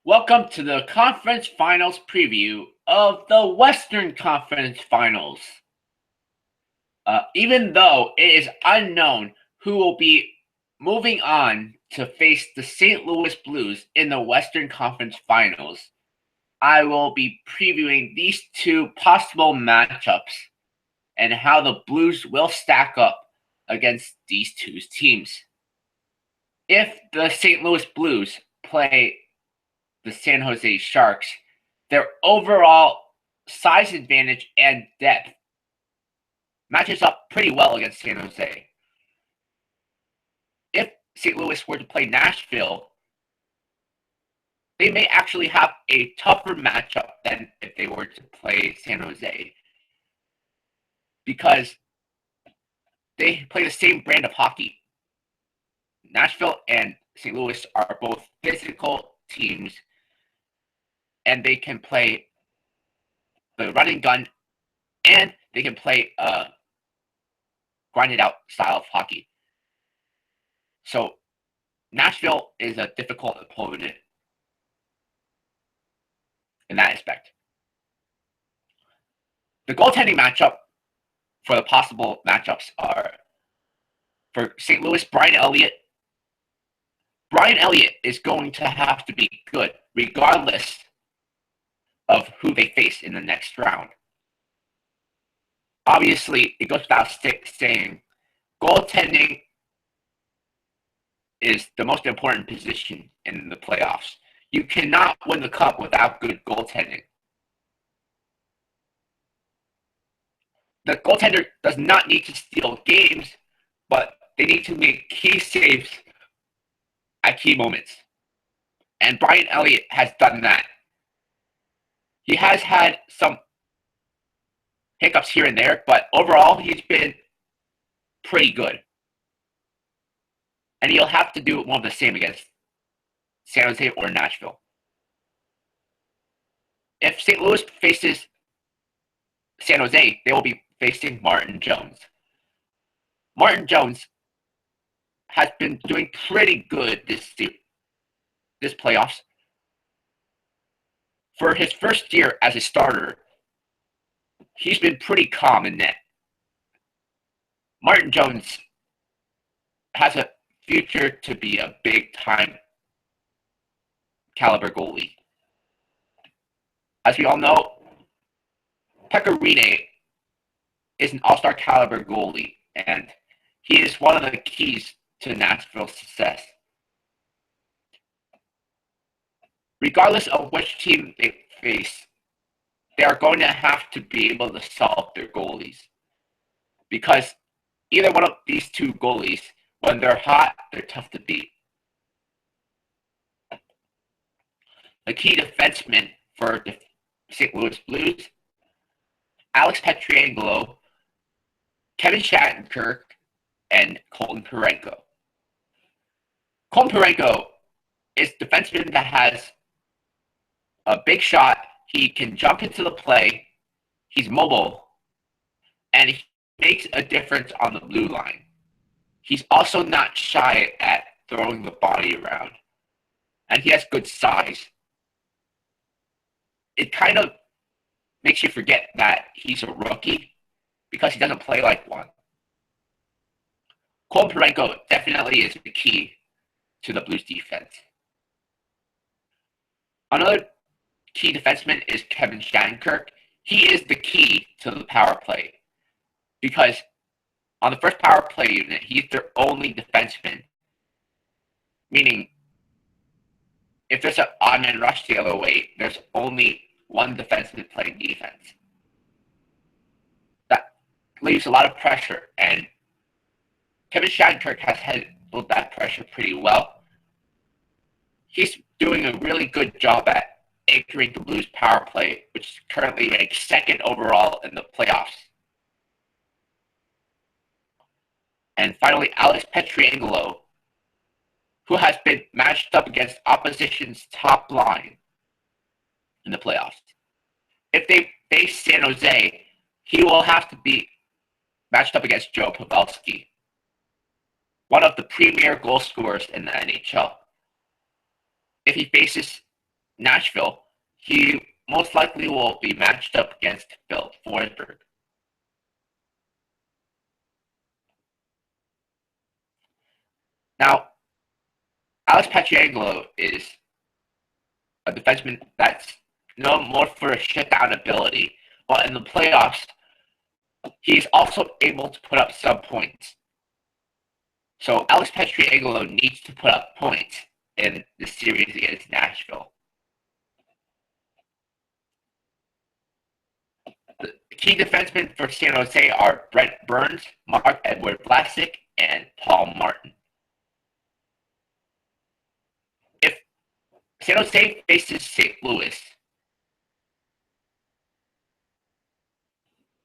Welcome to the conference finals preview of the Western Conference Finals. Even though it is unknown who will be moving on to face the St. Louis Blues in the Western Conference Finals, I will be previewing these two possible matchups and how the Blues will stack up against these two teams. If the St. Louis Blues play the San Jose Sharks, their overall size advantage and depth matches up pretty well against San Jose. If St. Louis were to play Nashville, they may actually have a tougher matchup than if they were to play San Jose, because they play the same brand of hockey. Nashville and St. Louis are both physical teams, and they can play the running gun, and they can play a grinded out style of hockey. So Nashville is a difficult opponent in that aspect. The goaltending matchup for the possible matchups are for St. Louis, Brian Elliott. Brian Elliott is going to have to be good regardless of who they face in the next round. Obviously, it goes without saying, goaltending is the most important position in the playoffs. You cannot win the cup without good goaltending. The goaltender does not need to steal games, but they need to make key saves at key moments. And Brian Elliott has done that. He has had some hiccups here and there, but overall, he's been pretty good. And he'll have to do more of the same against San Jose or Nashville. If St. Louis faces San Jose, they will be facing Martin Jones. Martin Jones has been doing pretty good this playoffs. For his first year as a starter, he's been pretty calm in net. Martin Jones has a future to be a big-time caliber goalie. As we all know, Pekka Rinne is an all-star caliber goalie, and he is one of the keys to Nashville's success. Regardless of which team they face, they are going to have to be able to solve their goalies, because either one of these two goalies, when they're hot, they're tough to beat. The key defensemen for the St. Louis Blues: Alex Pietrangelo, Kevin Shattenkirk, and Colton Parayko. Colton Parayko is a defenseman that has a big shot. He can jump into the play. He's mobile, and he makes a difference on the blue line. He's also not shy at throwing the body around, and he has good size. It kind of makes you forget that he's a rookie because he doesn't play like one. Colton Parayko definitely is the key to the Blues defense. Another key defenseman is Kevin Shattenkirk. He is the key to the power play, because on the first power play unit, he's their only defenseman. Meaning, if there's an odd man rush the other way, there's only one defenseman playing defense. That leaves a lot of pressure, and Kevin Shattenkirk has handled that pressure pretty well. He's doing a really good job at anchoring the Blues power play, which is currently ranked second overall in the playoffs. And finally, Alex Pietrangelo, who has been matched up against opposition's top line in the playoffs. If they face San Jose, he will have to be matched up against Joe Pavelski, one of the premier goal scorers in the NHL. If he faces Nashville, he most likely will be matched up against Phil Forsberg. Now, Alex Pietrangelo is a defenseman that's known more for a shutdown ability, but in the playoffs, he's also able to put up some points. So Alex Pietrangelo needs to put up points in the series against Nashville. The key defensemen for San Jose are Brent Burns, Marc-Edouard Vlasic, and Paul Martin. If San Jose faces St. Louis,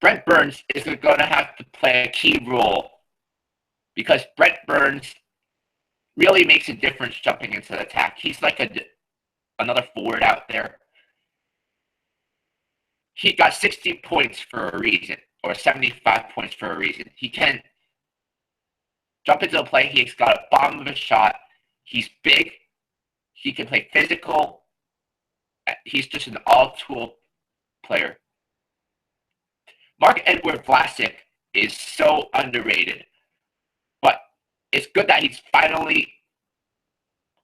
Brent Burns is going to have to play a key role because Brent Burns really makes a difference jumping into the attack. He's like another forward out there. He got 60 points for a reason, or 75 points for a reason. He can jump into the play. He's got a bomb of a shot. He's big. He can play physical. He's just an all-tool player. Marc-Edouard Vlasic is so underrated, but it's good that he's finally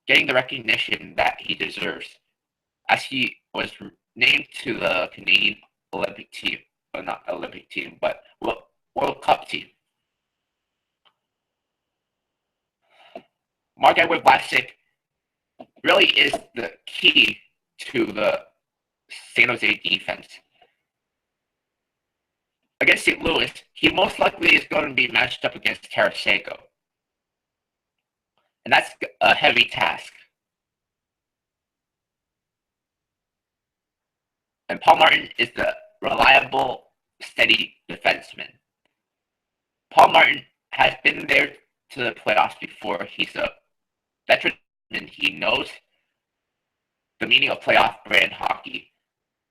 getting the recognition that he deserves, as he was named to the Canadian Olympic team, or not Olympic team, but World Cup team. Marc-Edouard Vlasic really is the key to the San Jose defense. Against St. Louis, he most likely is going to be matched up against Tarasenko. And that's a heavy task. And Paul Martin is the reliable, steady defenseman. Paul Martin has been there to the playoffs before. He's a veteran and he knows the meaning of playoff brand hockey.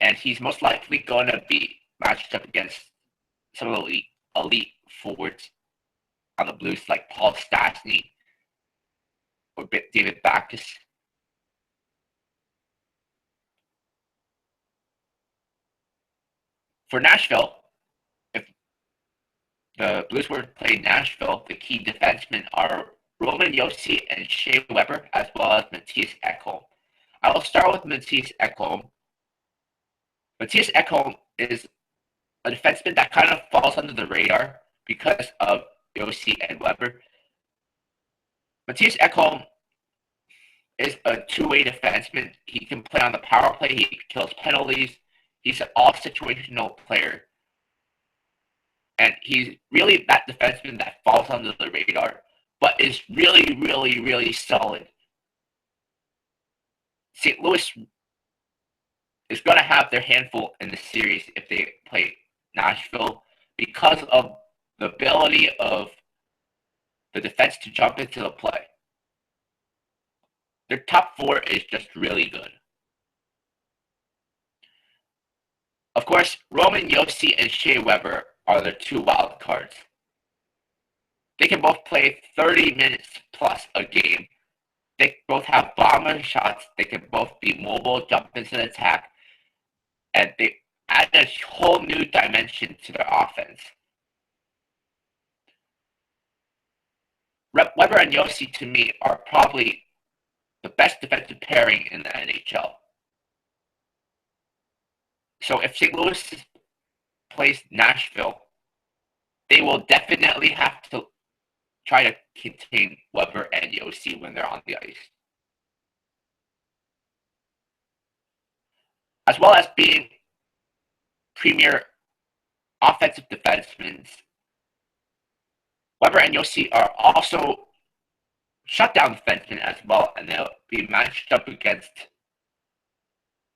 And he's most likely going to be matched up against some of the elite forwards on the Blues, like Paul Stastny or David Backes. For Nashville, if the Blues were to play Nashville, the key defensemen are Roman Josi and Shea Weber, as well as Mattias Ekholm. I will start with Mattias Ekholm. Mattias Ekholm is a defenseman that kind of falls under the radar because of Josi and Weber. Mattias Ekholm is a two-way defenseman. He can play on the power play. He kills penalties. He's an all-situational player. And he's really that defenseman that falls under the radar, but is really, really, really solid. St. Louis is going to have their handful in the series if they play Nashville because of the ability of the defense to jump into the play. Their top four is just really good. Of course, Roman Josi and Shea Weber are the two wild cards. They can both play 30 minutes plus a game. They both have bomber shots. They can both be mobile, jump into the attack, and they add a whole new dimension to their offense. Weber and Josi, to me, are probably the best defensive pairing in the NHL. So if St. Louis plays Nashville, they will definitely have to try to contain Weber and Josi when they're on the ice. As well as being premier offensive defensemen, Weber and Josi are also shutdown defensemen as well, and they'll be matched up against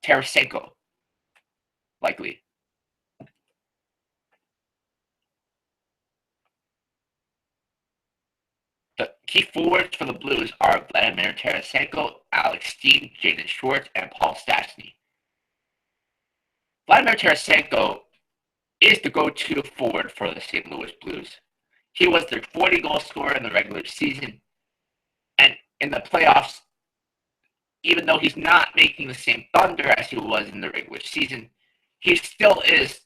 Tarasenko, likely. The key forwards for the Blues are Vladimir Tarasenko, Alex Steen, Jaden Schwartz, and Paul Stastny. Vladimir Tarasenko is the go-to forward for the St. Louis Blues. He was their 40-goal scorer in the regular season, and in the playoffs, even though he's not making the same thunder as he was in the regular season, he still is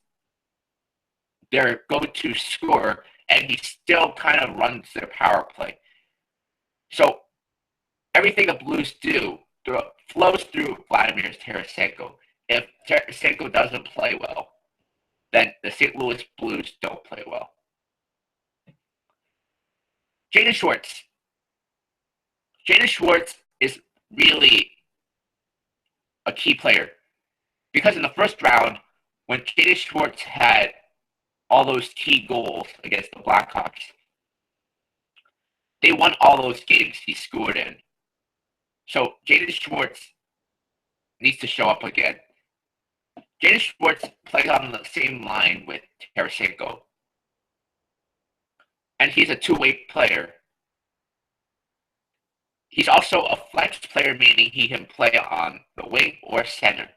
their go-to scorer, and he still kind of runs their power play. So everything the Blues do flows through Vladimir Tarasenko. If Tarasenko doesn't play well, then the St. Louis Blues don't play well. Jaden Schwartz. Jaden Schwartz is really a key player because in the first round, when Jaden Schwartz had all those key goals against the Blackhawks, they won all those games he scored in. So Jaden Schwartz needs to show up again. Jaden Schwartz plays on the same line with Tarasenko, and he's a two-way player. He's also a flex player, meaning he can play on the wing or center,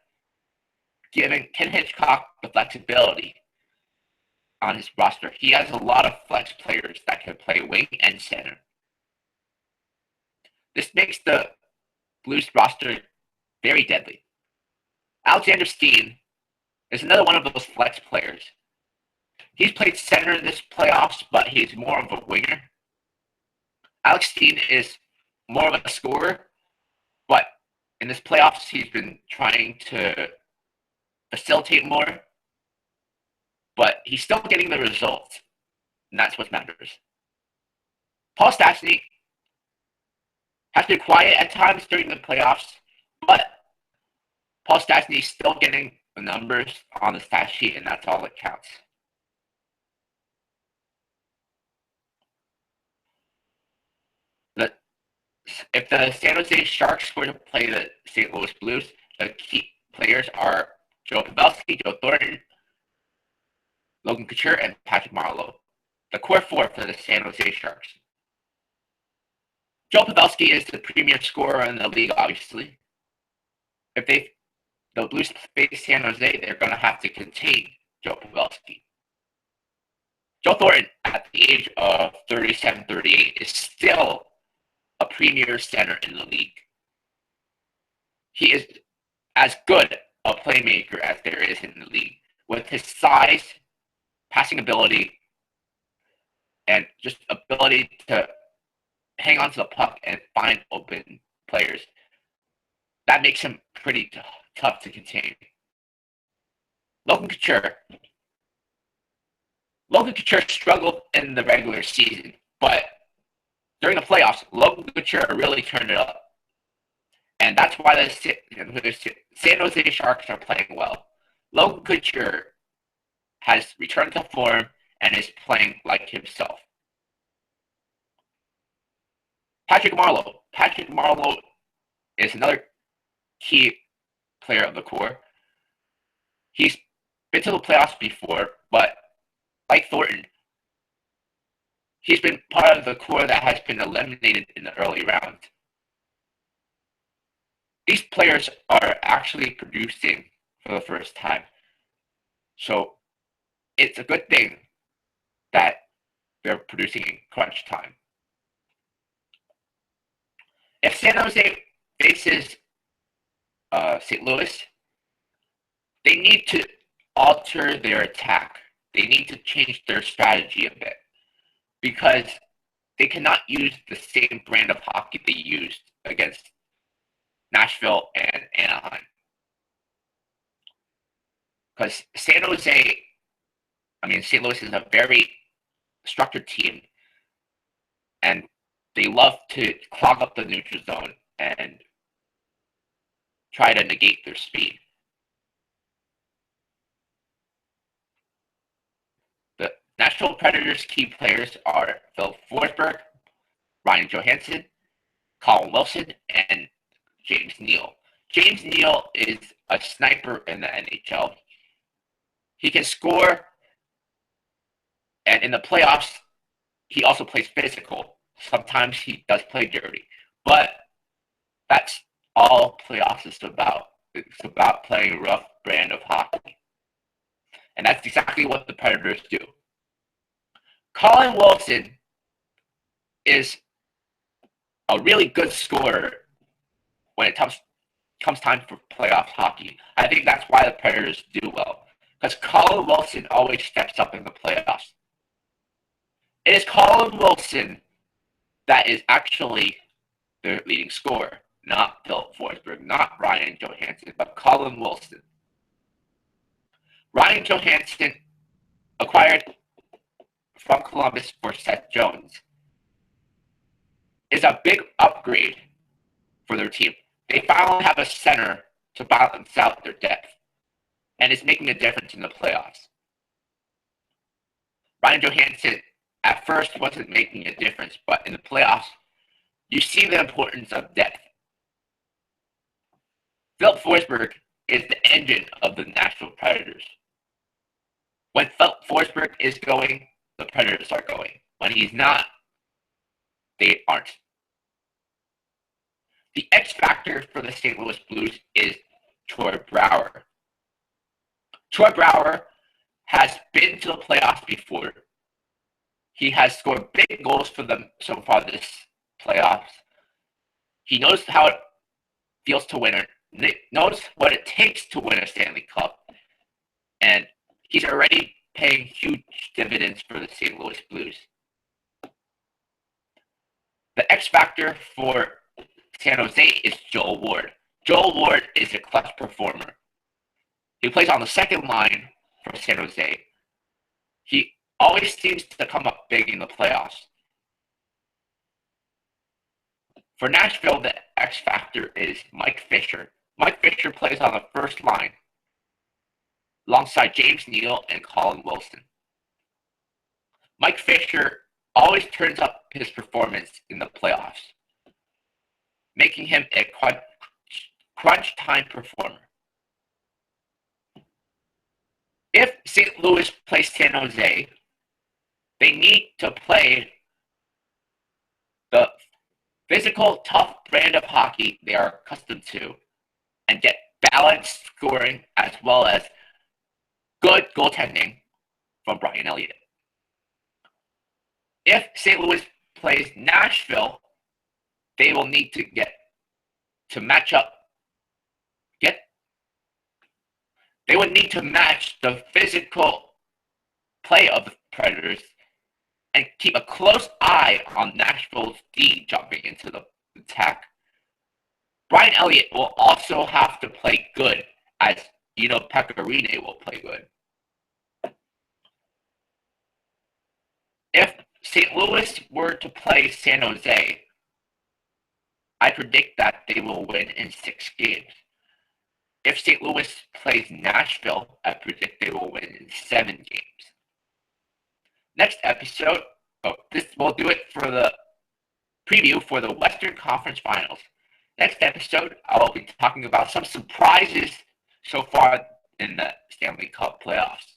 giving Ken Hitchcock the flexibility on his roster. He has a lot of flex players that can play wing and center. This makes the Blues roster very deadly. Alexander Steen is another one of those flex players. He's played center in this playoffs, but he's more of a winger. Alex Steen is more of a scorer, but in this playoffs, he's been trying to facilitate more, but he's still getting the results, and that's what matters. Paul Stastny has been quiet at times during the playoffs, but Paul Stastny is still getting the numbers on the stat sheet, and that's all that counts. If the San Jose Sharks were to play the St. Louis Blues, the key players are Joe Pavelski, Joe Thornton, Logan Couture, and Patrick Marleau. The core four for the San Jose Sharks. Joe Pavelski is the premier scorer in the league, obviously. If the Blues face San Jose, they're going to have to contain Joe Pavelski. Joe Thornton, at the age of 37, 38, is still a premier center in the league. He is as good a playmaker as there is in the league. With his size, passing ability, and just ability to hang on to the puck and find open players, that makes him pretty tough to contain. Logan Couture. Logan Couture struggled in the regular season, but during the playoffs, Logan Couture really turned it up. And that's why the San Jose Sharks are playing well. Logan Couture has returned to form and is playing like himself. Patrick Marleau. Patrick Marleau is another key player of the core. He's been to the playoffs before, but like Thornton, he's been part of the core that has been eliminated in the early rounds. These players are actually producing for the first time. So it's a good thing that they're producing in crunch time. If San Jose faces St. Louis, they need to alter their attack. They need to change their strategy a bit because they cannot use the same brand of hockey they used against Nashville and Anaheim. Because St. Louis is a very structured team, and they love to clog up the neutral zone and try to negate their speed. The Nashville Predators' key players are Phil Forsberg, Ryan Johansson, Colin Wilson, and James Neal. James Neal is a sniper in the NHL. He can score, and in the playoffs, he also plays physical. Sometimes he does play dirty, but that's all playoffs is about. It's about playing a rough brand of hockey. And that's exactly what the Predators do. Colin Wilson is a really good scorer when it comes time for playoff hockey. I think that's why the Predators do well, because Colin Wilson always steps up in the playoffs. It is Colin Wilson that is actually their leading scorer, not Philip Forsberg, not Ryan Johansson, but Colin Wilson. Ryan Johansson acquired from Columbus for Seth Jones is a big upgrade for their team. They finally have a center to balance out their depth, and it's making a difference in the playoffs. Ryan Johansson at first wasn't making a difference, but in the playoffs, you see the importance of depth. Philip Forsberg is the engine of the Nashville Predators. When Philip Forsberg is going, the Predators are going. When he's not, they aren't. The X factor for the St. Louis Blues is Troy Brouwer. Troy Brouwer has been to the playoffs before. He has scored big goals for them so far this playoffs. He knows how it feels to win, knows what it takes to win a Stanley Cup, and he's already paying huge dividends for the St. Louis Blues. The X factor for San Jose is Joel Ward. Joel Ward is a clutch performer. He plays on the second line for San Jose. He always seems to come up big in the playoffs. For Nashville, the X factor is Mike Fisher. Mike Fisher plays on the first line alongside James Neal and Colin Wilson. Mike Fisher always turns up his performance in the playoffs, making him a crunch time performer. If St. Louis plays San Jose, they need to play the physical, tough brand of hockey they are accustomed to and get balanced scoring as well as good goaltending from Brian Elliott. If St. Louis plays Nashville, they will need to get to match up. They would need to match the physical play of the Predators and keep a close eye on Nashville's D jumping into the attack. Brian Elliott will also have to play good, as Pecorine will play good. If St. Louis were to play San Jose, I predict that they will win in 6 games. If St. Louis plays Nashville, I predict they will win in 7 games. Next episode, this will do it for the preview for the Western Conference Finals. Next episode, I will be talking about some surprises so far in the Stanley Cup playoffs.